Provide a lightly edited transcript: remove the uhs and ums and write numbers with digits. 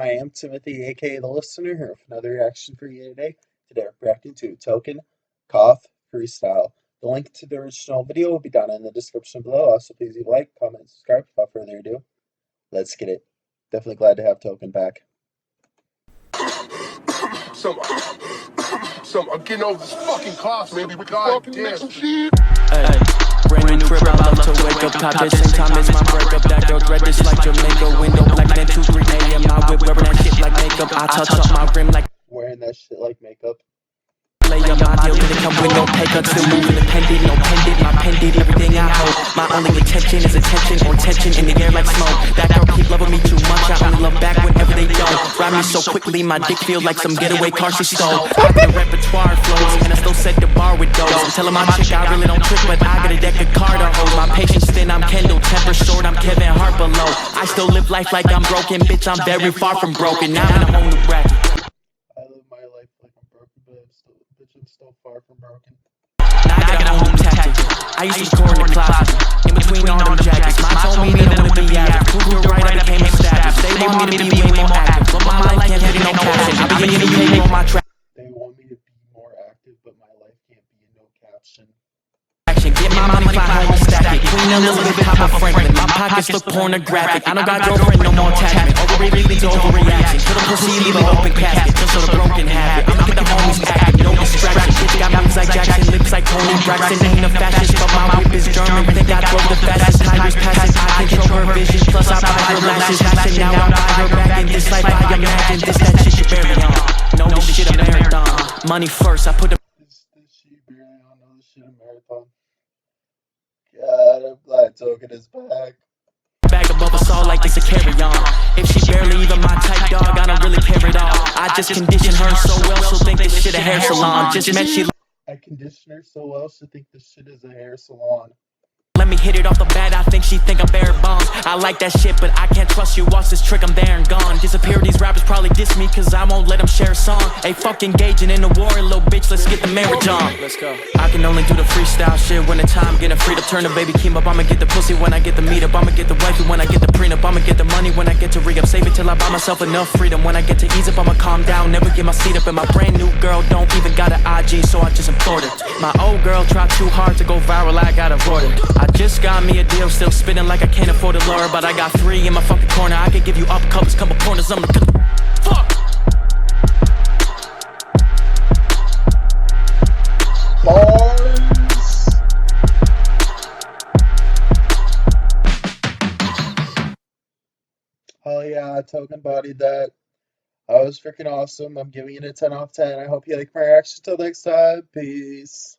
I am Timothy, aka The Listener, here with another reaction for you today. Today we're reacting to Token, Cough, Freestyle. The link to the original video will be down in the description below. Also, please leave a like, comment, and subscribe. Without further ado, let's get it. Definitely glad to have Token back. I'm getting over this fucking cough, maybe. God damn. Hey, brand new crib, I love to wake up. Top at the same time as my breakup. That girl dread just like Jamaica. Window black, then 2, 3 a.m. I whip wearing that shit like makeup. I touch up my rim like Wearing that shit like makeup. lay up my deal, didn't come with no pay cut. Still moving independent, no pendant. My pen did everything I hold. My only intention is attention or tension in the air like smoke. That girl keep loving me too much. I only love back whenever they don't. Ride me so quickly, my dick feel like some getaway car she stole. I got the repertoire flows, and I still set the bar with those. I'm telling my chick I really don't trip, but I got a deck of card on hold. My patience thin, I'm Kendall. Temper short, I'm Kevin Hart below. I still live life like I'm broken, bitch. I'm very far from broken. Now I'm in a whole new bracket. I live my life like I'm broken, but I'm still far from broken. Now I got a whole new tactic. I used to score in the closet, in between all them jackets. Mine told me that I wanna be average. Proved it right, I became established. They want me to be way more active, but my life can't fit in no caption. I be getting paid on my track. They want me to be more active, but my life can't be in no caption. Get my money, fly home and stack it. Queen Elizabeth, Papa Franklin. My pockets look pornographic. I don't got girlfriend, no more attachment. Overreading leads to overreaction. To the pussy, leave an open casket. Just so the broken habit. I'ma get the homies active, no distraction. Bitch got moves like Jackson, lips like Tony Braxton. Ain't a fascist, but my whip is German. Think I drove the fastest. Tiger's passing, I control her vision. Plus I buy her lashes. Lashes now I buy her back in this life. I imagine this that shit you barely on. Know this shit a marathon. Money first, I put the This shit barely on know this shit a marathon. God, I'm glad Token is back. bag above us all like it's a carry-on. If she barely even my type, dog, I don't really care at all. I just condition her so well, she'll think this shit a hair salon. Just met she I condition her so well, she'll think this shit is a hair salon. let me hit it off the bat, I think she think I'm bare bombs. I like that shit, but I can't trust you. Watch this trick, I'm there and gone. Disappear, these rappers probably diss me, cause I won't let them share a song. Hey, fuck engaging in the war, little bitch, let's get the marriage on. Let's go. I can only do the freestyle shit when the time getting free to turn the baby keem up. I'ma get the pussy when I get the meet up. I'ma get the wifey when I get the prenup. I'ma get the money when I get to re-up. Save it till I buy myself enough freedom. When I get to ease up, I'ma calm down, never get my seat up. And my brand new girl don't even got an IG, so I just implored her. My old girl tried too hard to go viral, I got avoided. I just got me a deal, still spinning like I can't afford a lure. But I got 3 in my fucking corner, I could give you up covers, couple corners, I'm the fuck. Bars! Oh yeah, Token bodied that. That was freaking awesome. I'm giving it a 10 off 10. I hope you like my reaction. Till next time. Peace.